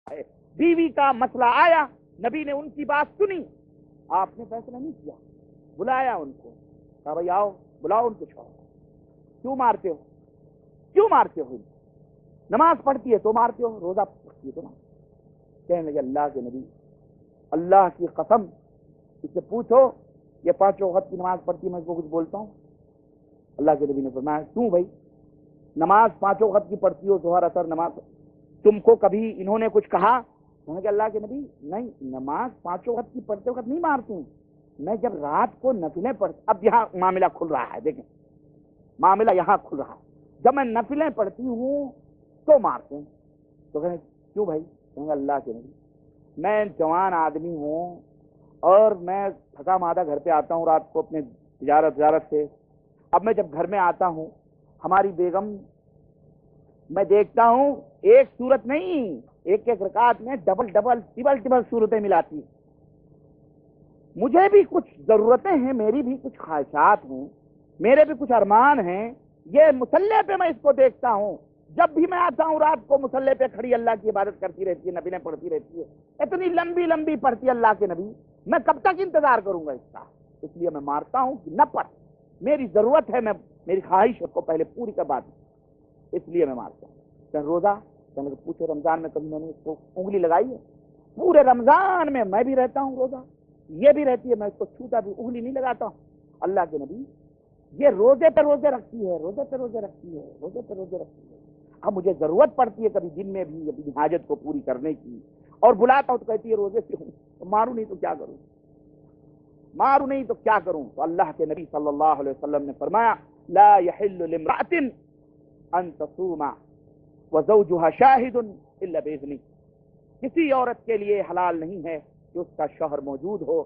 है। बीवी का मसला आया, नबी ने उनकी बात सुनी, आपने फैसला नहीं किया, बुलाया उनको, कहा भाई आओ, बुलाओ उनको शौहर। क्यों मारते हो, क्यों मारते हो? नमाज पढ़ती है तो मारते हो, रोजा पढ़ती है तो मारते। कहने लगे अल्लाह के नबी, अल्लाह की कसम, इससे पूछो ये 5 वक्त की नमाज पढ़ती है, मैं इसको कुछ बोलता हूँ? अल्लाह के नबी ने फरमाया क्यों भाई, नमाज 5 वक्त की पढ़ती हो, जोहर असर नमाज, तुमको कभी इन्होंने कुछ कहा? उन्होंने कहा अल्लाह के नबी नहीं, नमाज 5 वक्त की पढ़ते वक्त नहीं मारती हूँ, मैं जब रात को नफिलें पढ़ती। अब यहाँ मामला खुल रहा है, देखें मामला यहाँ खुल रहा है, जब मैं नफिलें पढ़ती हूँ तो मारते हैं। तो कहें क्यों भाई? कहेंगे अल्लाह के नबी, मैं जवान आदमी हूँ और मैं थका मादा घर पे आता हूँ रात को अपने तिजारत से। अब मैं जब घर में आता हूँ, हमारी बेगम, मैं देखता हूँ एक सूरत नहीं, एक एक रकात में डबल डबल टिबल टिबल सूरतें मिलाती। मुझे भी कुछ जरूरतें हैं, मेरी भी कुछ ख्वाहिशात हैं, मेरे भी कुछ अरमान हैं। ये मुसल्ले पे मैं इसको देखता हूँ, जब भी मैं आता हूँ रात को मुसल्ले पे खड़ी अल्लाह की इबादत करती रहती है, नबी पढ़ती रहती है, इतनी लंबी लंबी पढ़ती है अल्लाह के नबी, मैं कब तक इंतजार करूंगा इसका? इसलिए मैं मारता हूँ कि न पढ़, मेरी जरूरत है, मैं मेरी ख्वाहिश को पहले पूरी कर बात, इसलिए मैं मारता हूँ। रोजा कहने को पूछो, रमजान में कभी मैंने इसको उंगली लगाई है? पूरे रमजान में मैं भी रहता हूँ रोजा, ये भी रहती है, मैं इसको छूता भी, उंगली नहीं लगाता हूँ। अल्लाह के नबी ये रोजे पे रोजे रखती है, रोजे पे रोजे रखती है, रोजे पे रोजे रखती है। अब मुझे जरूरत पड़ती है कभी दिन में भी अपनी हाजत को पूरी करने की, और बुलाता हूं तो कहती है रोजे से हूं, तो मारू नहीं तो क्या करूं, मारू नहीं तो क्या करूं? तो अल्लाह के नबी सल्लल्लाहु अलैहि वसल्लम ने फरमाया ला यहिल्लु लिम्रातिन अन तसूमा व ज़ौजुहा शाहिदुन इल्ला बिइज़्नी। किसी औरत के लिए हलाल नहीं है कि उसका शौहर मौजूद हो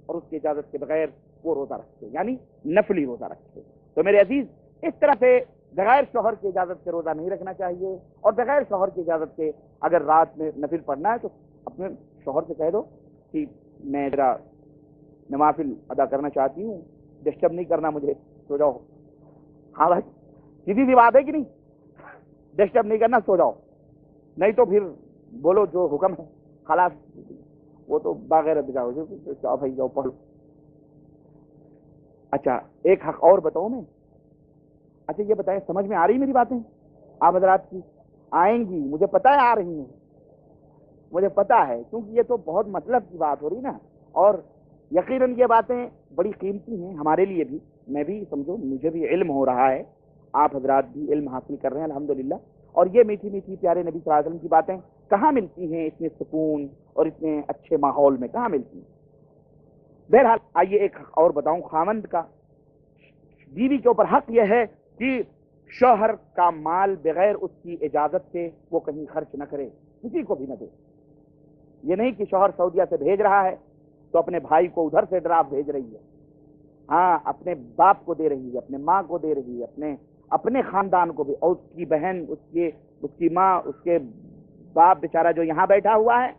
और उसकी इजाजत के बगैर वो रोजा रखे, यानी नफली रोजा रखे। तो मेरे अजीज, इस तरह से बगैर शौहर की इजाजत से रोजा नहीं रखना चाहिए, और बगैर शौहर की इजाजत के अगर रात में नफिल पढ़ना है तो अपने शौहर से कह दो कि मैं जरा नवाफिल अदा करना चाहती हूँ, डिस्टर्ब नहीं करना मुझे, सो जाओ। हाँ भाई, सीधी सी बात है कि नहीं? डिस्टर्ब नहीं करना, सो जाओ, नहीं तो फिर बोलो जो हुक्म है, खलास, वो तो बागैर जाओ भाई, जाओ पढ़ो। अच्छा, एक हक और बताऊं मैं। अच्छा ये बताएं, समझ में आ रही मेरी बातें आप हजरात की? आएंगी, मुझे पता है आ रही हैं, मुझे पता है, क्योंकि ये तो बहुत मतलब की बात हो रही ना, और यकीनन ये बातें बड़ी कीमती हैं हमारे लिए भी। मैं भी समझो, मुझे भी इल्म हो रहा है, आप हजरात भी इल्म हासिल कर रहे हैं अल्हम्दुलिल्लाह। और ये मीठी मीठी प्यारे नबी सल्लल्लाहु अलैहि वसल्लम की बातें कहाँ मिलती हैं इतने सुकून और इतने अच्छे माहौल में, कहाँ मिलती हैं? बहरहाल आइए एक हक और बताऊं खामंद का। बीवी के ऊपर हक यह है कि शौहर का माल बगैर उसकी इजाजत से वो कहीं खर्च न करे, किसी को भी न दे। ये नहीं कि शौहर सऊदिया से भेज रहा है तो अपने भाई को उधर से ड्राफ्ट भेज रही है, हाँ अपने बाप को दे रही है, अपने माँ को दे रही है, अपने खानदान को भी, और उसकी बहन, उसकी माँ, उसके बाप बेचारा जो यहाँ बैठा हुआ है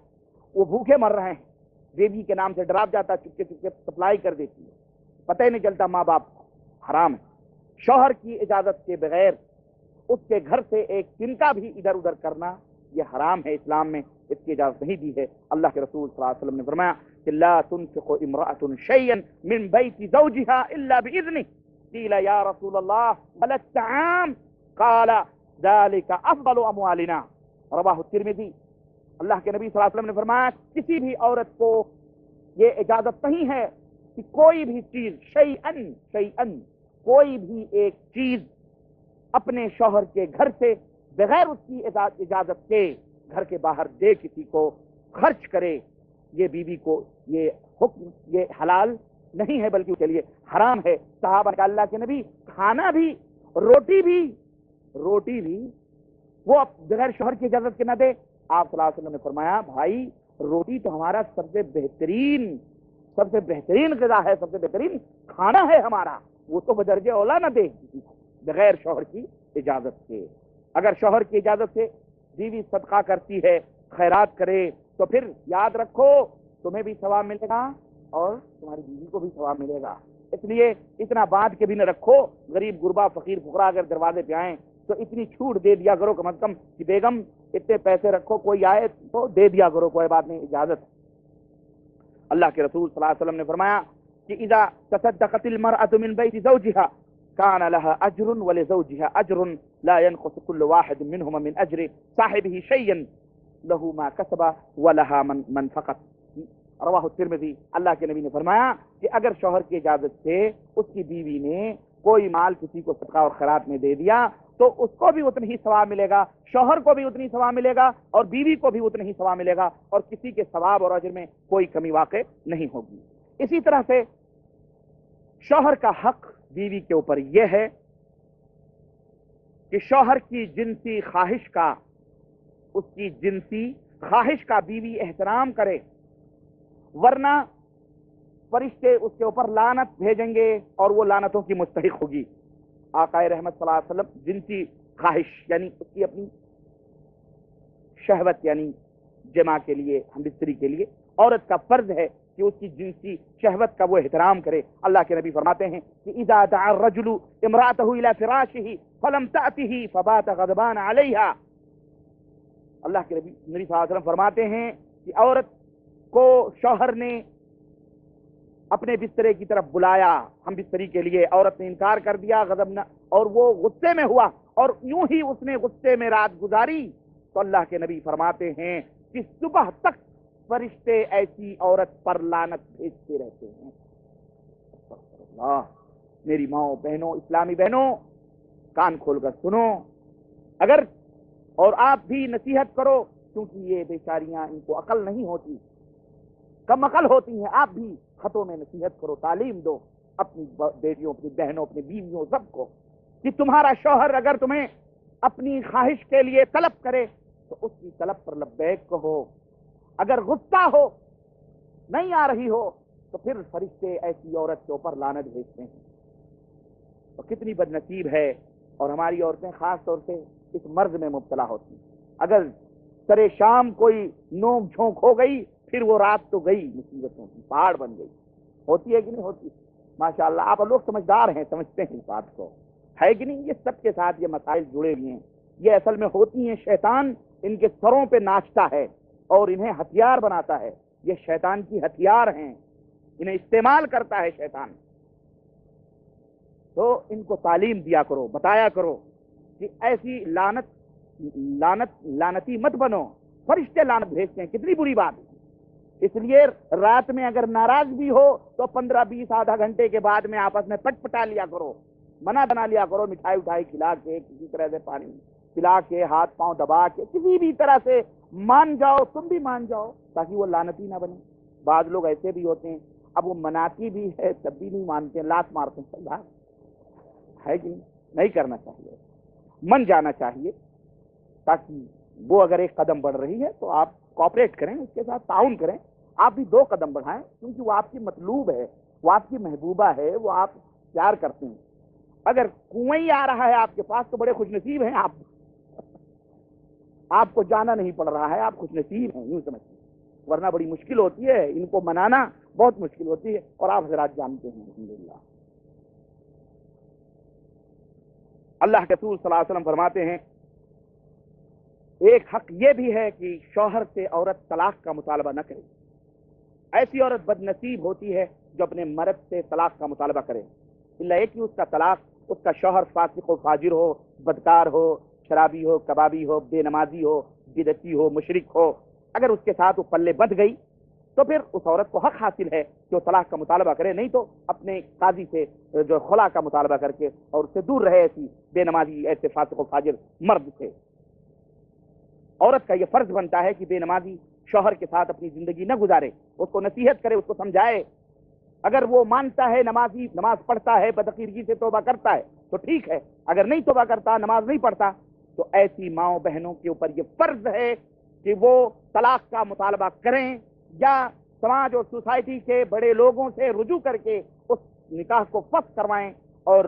वो भूखे मर रहे हैं, बेबी के नाम से ड्राफ्ट जाता, चुपके चुपके सप्लाई कर देती है, पता ही नहीं चलता माँ बाप। हराम है शौहर की इजाजत के बगैर उसके घर से एक तिनका भी इधर उधर करना, ये हराम है, इस्लाम में इसकी इजाजत नहीं दी है। अल्लाह के रसूल सल्लल्लाहु अलैहि वसल्लम ने फरमाया कि ला तुनफिकु इम्राअतुन शैयन मिन बैति ज़ौजिहा इल्ला बिइज़्निही, क़ीला या रसूल अल्लाह वला तआम, क़ाला ज़ालिका अफ़ज़लु अमवालिना, रवाहु तिर्मिज़ी। अल्लाह के नबी सल्लल्लाहु अलैहि वसल्लम ने फरमाया किसी भी औरत को ये इजाजत नहीं है कि कोई भी चीज, शैअन कोई भी एक चीज अपने शौहर के घर से बगैर उसकी इजाजत के घर के बाहर दे, किसी को खर्च करे। ये बीवी को ये हुक्म, ये हलाल नहीं है बल्कि उसके लिए हराम है। सहाबा का अल्लाह के नबी खाना भी, रोटी भी वो बगैर शौहर की इजाजत के न दे। आप सल्लल्लाहु अलैहि वसल्लम ने फरमाया भाई रोटी तो हमारा सबसे बेहतरीन ग़िज़ा है, सबसे बेहतरीन खाना है हमारा, वो तो बदर्जे औला न दे बगैर शौहर की इजाजत के। अगर शौहर की इजाजत से बीवी सदका करती है, खैरात करे, तो फिर याद रखो तुम्हें भी सवाब मिलेगा और तुम्हारी बीवी को भी सवाब मिलेगा। इसलिए इतना बांध के भी न रखो, गरीब गुरबा फकीर फुकरा अगर दरवाजे पे आए تو اتنی چھوٹ دے دیا کرو کم از کم کہ بیگم اتنے پیسے رکھو، کوئی آئے تو دے دیا کرو، کوئی بات نہیں، اجازت۔ اللہ کے رسول صلی اللہ علیہ وسلم نے فرمایا کہ اذا تصدقت المرأة من بیت زوجها كان لها اجر ولزوجها اجر لا ينقص كل واحد منهما من اجر صاحبه شيئا له ما كسب ولها من فقط۔ رواہ الترمذی۔ اللہ کے نبی نے فرمایا کہ اگر شوہر کی اجازت سے اس کی بیوی نے کوئی مال کسی کو صدقہ اور خیرات میں دے دیا تو اس کو بھی اتنا ہی ثواب ملے گا، شوہر کو بھی اتنی ثواب ملے گا اور بیوی کو بھی اتنا ہی ثواب ملے گا، اور کسی کے ثواب اور اجر میں کوئی کمی واقع نہیں ہوگی۔ اسی طرح سے شوہر کا حق بیوی کے اوپر یہ ہے کہ شوہر کی جنسی خواہش کا، اس کی جنسی خواہش کا بیوی احترام کرے، ورنہ فرشتے اس کے اوپر لعنت بھیجیں گے اور وہ لعنتوں کی مستحق ہوگی۔ آقا رحمت صلی اللہ علیہ وسلم جنسی خواہش یعنی اس کی اپنی شہوت یعنی جماع کے لیے، ہم بستری کے لیے عورت کا فرض ہے کہ اس کی جنسی شہوت کا وہ احترام کرے۔ اللہ کے نبی فرماتے ہیں کہ اذا دعا الرجل امرأته الى فراشه فلم تأته فبات غضبان عليها۔ اللہ کے نبی صلی اللہ علیہ وسلم فرماتے ہیں کہ عورت کو شوہر نے اپنے بسترے کی طرف بلایا ہم بستری کے لیے، عورت نے انکار کر دیا، غضب نہ، اور وہ غصے میں ہوا اور یوں ہی اس نے غصے میں رات گزاری، تو اللہ کے نبی فرماتے ہیں کہ صبح تک فرشتے ایسی عورت پر لعنت بھیجتے رہتے ہیں۔ اللہ، میری ماؤں بہنوں، اسلامی بہنوں، کان کھول کر سنو، اگر اور آپ بھی نصیحت کرو، کیونکہ یہ بیچاریاں ان کو عقل نہیں ہوتی، کم عقل ہوتی ہیں، آپ بھی خطوں میں نصیحت کرو، تعلیم دو اپنی بیٹیوں، اپنی بہنوں، اپنی بیویوں، سب کو، کہ تمہارا شوہر اگر تمہیں اپنی خواہش کے لیے طلب کرے تو اس کی طلب پر لبیک کہو، اگر غصہ ہو، نہیں آ رہی ہو، تو پھر فرشتے ایسی عورت کے اوپر لعنت بھیجتے ہیں۔ تو کتنی بد نصیب ہے، اور ہماری عورتیں خاص طور سے اس مرض میں مبتلا ہوتی ہیں۔ اگر سرے شام کوئی نوک جھونک ہو گئی، پھر وہ رات تو گئی، مصیبتوں کی پہاڑ بن گئی۔ ہوتی ہے کہ نہیں ہوتی؟ ماشاءاللہ آپ لوگ سمجھدار ہیں، سمجھتے ہیں اس بات کو، ہے کہ نہیں؟ یہ سب کے ساتھ یہ مسائل جڑے ہوئے ہیں، یہ اصل میں ہوتی ہیں، شیطان ان کے سروں پہ ناچتا ہے اور انہیں ہتھیار بناتا ہے، یہ شیطان کی ہتھیار ہیں، انہیں استعمال کرتا ہے شیطان۔ تو ان کو تعلیم دیا کرو، بتایا کرو کہ ایسی لعنتی مت بنو، فرشتے لعنت بھیجتے ہیں، کتنی بری بات ہے۔ اس لیے رات میں اگر ناراض بھی ہو تو 15-20 آدھا گھنٹے کے بعد میں آپس میں پٹ پٹا لیا کرو، منع بنا لیا کرو، مٹھائی اٹھائی کھلا کے، کسی طرح سے پانی پلا کے، ہاتھ پاؤں دبا کے، کسی بھی طرح سے مان جاؤ، تم بھی مان جاؤ، تاکہ وہ لعنتی نہ بنے۔ بعض لوگ ایسے بھی ہوتے ہیں، اب وہ مناتی بھی ہے تب بھی نہیں مانتے، لات مارتے ہیں، چل ہے کہ نہیں کرنا چاہیے، من جانا چاہیے، تاکہ وہ اگر ایک قدم بڑھ رہی ہے تو آپ کوآپریٹ کریں، اس کے ساتھ تعاون کریں، آپ بھی 2 قدم بڑھائیں، کیونکہ وہ آپ کی مطلوب ہے، وہ آپ کی محبوبہ ہے، وہ آپ پیار کرتے ہیں۔ اگر کنویں آ رہا ہے آپ کے پاس تو بڑے خوش نصیب ہیں آپ کو جانا نہیں پڑ رہا ہے، آپ خوش نصیب ہیں، یوں سمجھتے ہیں، ورنہ بڑی مشکل ہوتی ہے، ان کو منانا بہت مشکل ہوتی ہے، اور آپ حضرات جانتے ہیں الحمدللہ۔ اللہ کے رسول صلی اللہ علیہ وسلم فرماتے ہیں ایک حق یہ بھی ہے کہ شوہر سے عورت طلاق کا مطالبہ نہ کرے۔ ایسی عورت بد نصیب ہوتی ہے جو اپنے مرد سے طلاق کا مطالبہ کرے، اللہ ایک ہی اس کا طلاق، اس کا شوہر فاسق و فاجر ہو، بدکار ہو، شرابی ہو، کبابی ہو، بے نمازی ہو، بدعتی ہو، مشرک ہو، اگر اس کے ساتھ وہ پلے بندھ گئی تو پھر اس عورت کو حق حاصل ہے کہ وہ طلاق کا مطالبہ کرے، نہیں تو اپنے قاضی سے جو خلا کا مطالبہ کر کے اور اس سے دور رہے، ایسی بے نمازی، ایسے فاسق و فاجر مرد سے۔ عورت کا یہ فرض بنتا ہے کہ بے نمازی شوہر کے ساتھ اپنی زندگی نہ گزارے، اس کو نصیحت کرے، اس کو سمجھائے، اگر وہ مانتا ہے نمازی، نماز پڑھتا ہے، بدعقیدگی سے توبہ کرتا ہے تو ٹھیک ہے، اگر نہیں توبہ کرتا، نماز نہیں پڑھتا، تو ایسی ماؤں بہنوں کے اوپر یہ فرض ہے کہ وہ طلاق کا مطالبہ کریں، یا سماج اور سوسائٹی کے بڑے لوگوں سے رجوع کر کے اس نکاح کو فسخ کروائیں، اور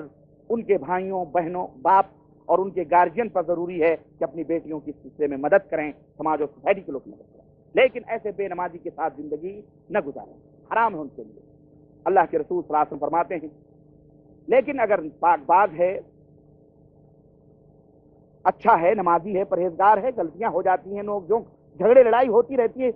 ان کے بھائیوں، بہنوں، باپ اور ان کے گارجین پر ضروری ہے کہ اپنی بیٹیوں کی سلسلے میں مدد کریں، سماج اور سوسائٹی کے لوگ مدد کریں، لیکن ایسے بے نمازی کے ساتھ زندگی نہ گزاریں، حرام ہے ان کے لیے۔ اللہ کے رسول صلی اللہ علیہ وسلم فرماتے ہیں لیکن اگر پاک باز ہے अच्छा है, नमाजी है, परहेजगार है, गलतियां हो जाती हैं, नोक झोंक, झगड़े लड़ाई होती रहती है।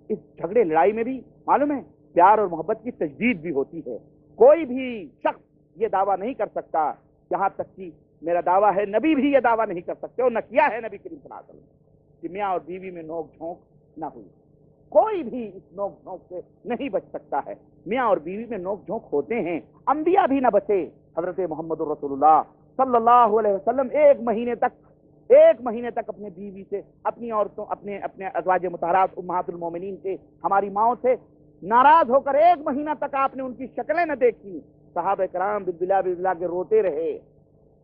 इस झगड़े लड़ाई में भी मालूम है प्यार और मोहब्बत की तजदीद भी होती है। कोई भी शख्स ये दावा नहीं कर सकता, यहाँ तक कि मेरा दावा है नबी भी ये दावा नहीं कर सकते, और न किया है नबी करीम सल्लल्लाहु अलैहि वसल्लम, कि मियाँ और बीवी में नोक झोंक ना हुई। कोई भी इस नोक झोंक से नहीं बच सकता है। मियाँ और बीवी में नोक झोंक होते हैं, अंबिया भी ना बचे। हजरत मोहम्मद रसूलुल्लाह सल्लल्लाहु अलैहि वसल्लम एक महीने तक अपने बीवी से, अपनी औरतों, अपने अज़वाज मुतहरात उम्महातुल मोमिनीन से, हमारी माओ से नाराज होकर 1 महीना तक आपने उनकी शक्लें न देखी। सहाबा कराम बिस्मिल्लाह बिस्मिल्लाह के रोते रहे।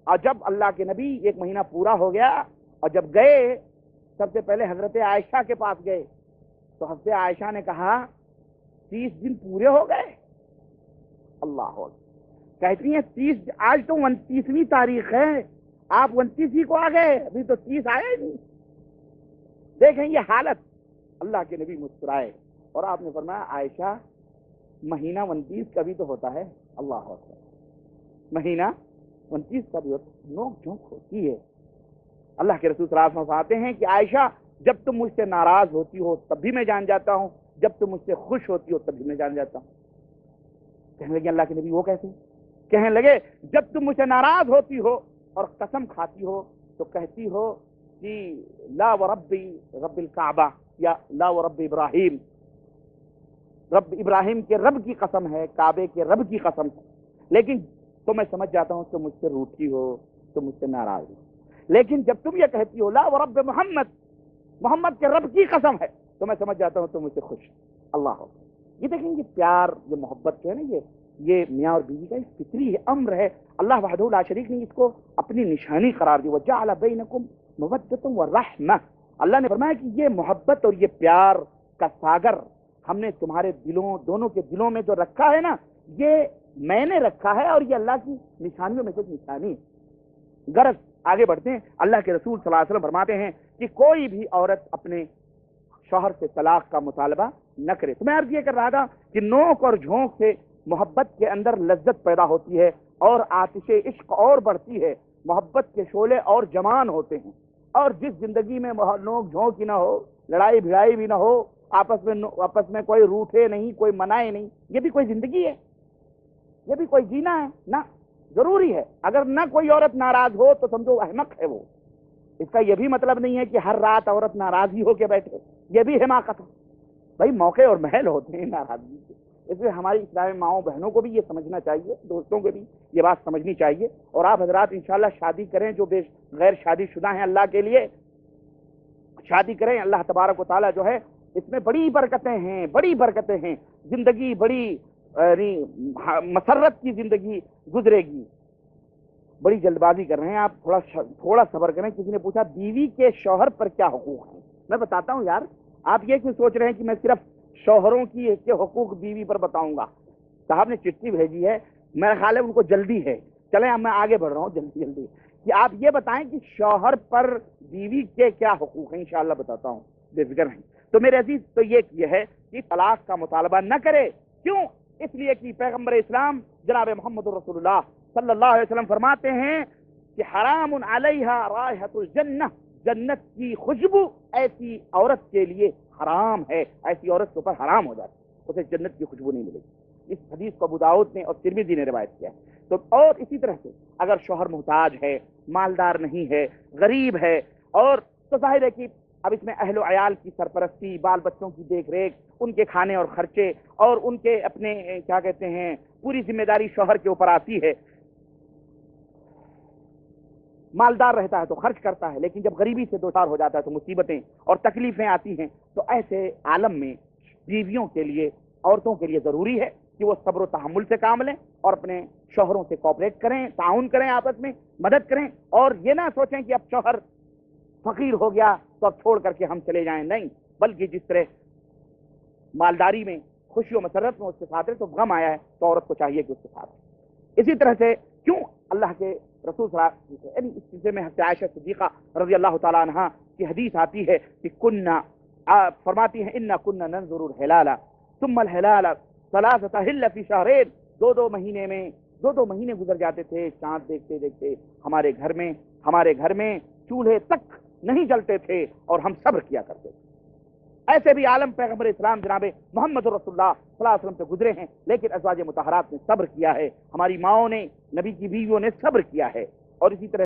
और जब अल्लाह के नबी 1 महीना पूरा हो गया और जब गए, सबसे पहले हजरत आयशा के पास गए, तो हजरत आयशा ने कहा 30 दिन पूरे हो गए। अल्लाह, कहती हैं 30, आज तो 29वीं तारीख है, आप 29 ही को आ गए, अभी तो 30 आए नहीं। देखें ये हालत। अल्लाह के नबी मुस्कुराए और आपने फरमाया आयशा, महीना 29 का भी तो होता है। अल्लाह अकबर, महीना 29 का भी नोक झोंक होती है। अल्लाह के रसूल सल्लल्लाहु अलैहि वसल्लम फरमाते हैं कि आयशा, जब तुम मुझसे नाराज होती हो तब भी मैं जान जाता हूं, जब तुम मुझसे खुश होती हो तब भी मैं जान जाता हूं। कहने लगे अल्लाह के नबी वो कैसे? कहने लगे जब तुम मुझसे नाराज होती हो और कसम खाती हो तो कहती हो कि ला व रब्बी रब्बिल काबा, या ला व रब्बी इब्राहिम, रब इब्राहिम के रब की कसम है, काबे के रब की कसम है। लेकिन तो मैं समझ जाता हूं तुम मुझसे रूठी हो, तुम मुझसे नाराज हो। लेकिन जब तुम ये कहती हो ला व रब्ब मोहम्मद, मोहम्मद के रब की कसम है, तो मैं समझ जाता हूं तुम मुझसे खुश। अल्लाह, ये देखेंगे प्यार, ये मोहब्बत है ना, ये मियाँ और बीवी का एक फितरी अम्र है। अल्लाह वहदहू ला शरीक ने इसको अपनी निशानी करार दी। वजअल बैनकुम मवद्दतम व रहमा, अल्लाह ने फरमाया कि ये मोहब्बत और ये प्यार का सागर हमने तुम्हारे दिलों, दोनों के दिलों में जो रखा है ना, ये मैंने रखा है और ये अल्लाह की निशानियों में से निशानी। गरज आगे बढ़ते हैं। अल्लाह के रसूल सल्लल्लाहु अलैहि वसल्लम फरमाते हैं कि कोई भी औरत अपने शौहर से तलाक का मुतालबा न करे। तो मैं अर्ज ये कर रहा था कि नोक और झोंक से मोहब्बत के अंदर लज्जत पैदा होती है और आतिशे इश्क और बढ़ती है, मोहब्बत के शोले और जमान होते हैं। और जिस जिंदगी में नोक झोंक ही ना हो, लड़ाई भिड़ाई भी ना हो, आपस में कोई रूठे नहीं, कोई मनाए नहीं, ये भी कोई जिंदगी है? ये भी कोई जीना है? ना, जरूरी है। अगर ना कोई औरत नाराज हो तो समझो अहमक है वो। इसका यह भी मतलब नहीं है कि हर रात औरत नाराज ही होके बैठे, ये भी हिमाकत है। भाई मौके और महल होते हैं नाराजगी के। इसलिए हमारी इस्लामी माओ बहनों को भी ये समझना चाहिए, दोस्तों को भी ये बात समझनी चाहिए। और आप हजरात इंशाल्लाह शादी करें, जो गैर शादीशुदा हैं, अल्लाह के लिए शादी करें। अल्लाह तबारक व तआला जो है इसमें बड़ी बरकतें हैं, बड़ी बरकतें हैं। जिंदगी बड़ी मसरत की जिंदगी गुजरेगी। बड़ी जल्दबाजी कर रहे हैं आप, थोड़ा सब्र करें। किसी ने पूछा बीवी के शौहर पर क्या हुकूक है, मैं बताता हूं यार। आप ये क्यों सोच रहे हैं कि मैं सिर्फ शौहरों की के हुकूक बीवी पर बताऊंगा? साहब ने चिट्ठी भेजी है, मेरा ख्याल है उनको जल्दी है। चले अब मैं आगे बढ़ रहा हूँ जल्दी जल्दी, कि आप ये बताएं कि शौहर पर बीवी के क्या हुकूक है। इंशाअल्लाह बताता हूँ, बेफिक्र नहीं। तो मेरे अजीज, तो ये है कि तलाक का मुतालबा न करे। क्यों? इसलिए कि पैगंबर इस्लाम जनाब मोहम्मद रसूलुल्लाह सल्लल्लाहु अलैहि वसल्लम फरमाते हैं कि हरामुन अलैहा रायहतुल जन्नह, जन्नत की खुशबू ऐसी औरत के लिए हराम है, ऐसी औरत के ऊपर हराम हो जाती है, उसे जन्नत की खुशबू नहीं मिलेगी। इस हदीस को अबू दाऊद ने और तिरमिज़ी ने रिवायत किया है। तो और इसी तरह से अगर शौहर मुहताज है, मालदार नहीं है, गरीब है, और तो जाहिर है कि अब इसमें अहलो अयाल की सरपरस्ती, बाल बच्चों की देख रेख, उनके खाने और खर्चे और उनके अपने क्या कहते हैं पूरी जिम्मेदारी शौहर के ऊपर आती है। मालदार रहता है तो खर्च करता है, लेकिन जब गरीबी से दो चार हो जाता है तो मुसीबतें और तकलीफें आती हैं। तो ऐसे आलम में बीवियों के लिए, औरतों के लिए जरूरी है कि वो सब्र तहम्मुल से काम लें और अपने शौहरों से कोऑपरेट करें, ताउन करें, आपस में मदद करें। और ये ना सोचें कि अब शौहर फकीर हो गया तो अब छोड़ करके हम चले जाएं, नहीं। बल्कि जिस तरह मालदारी में खुशी और मसरत में उसके साथ है, तो गम आया है तो औरत को चाहिए कि उसके साथ है। इसी तरह से क्यों अल्लाह के रसूल यानी इस चीज़ में हज़रत आयशा सिद्दीक़ा रज़ी अल्लाह तआला अन्हा की हदीस आती है कि कुन्ना, फरमाती हैं इन्ना कुन्ना नंजुरुल हिलाला सुम्मल हिलाला सलासता हिल्ल फी शहरैन, दो महीने गुजर जाते थे चांद देखते देखते हमारे घर में। ہمارے گھر میں چولہے تک نہیں جلتے تھے اور ہم صبر کیا کرتے تھے. ایسے بھی عالم پیغمبر اسلام جناب محمد رسول اللہ صلی اللہ علیہ وسلم سے گزرے ہیں، لیکن ازواج مطہرات نے صبر کیا ہے، ہماری ماؤں نے، نبی کی بیویوں نے صبر کیا ہے. اور اسی طرح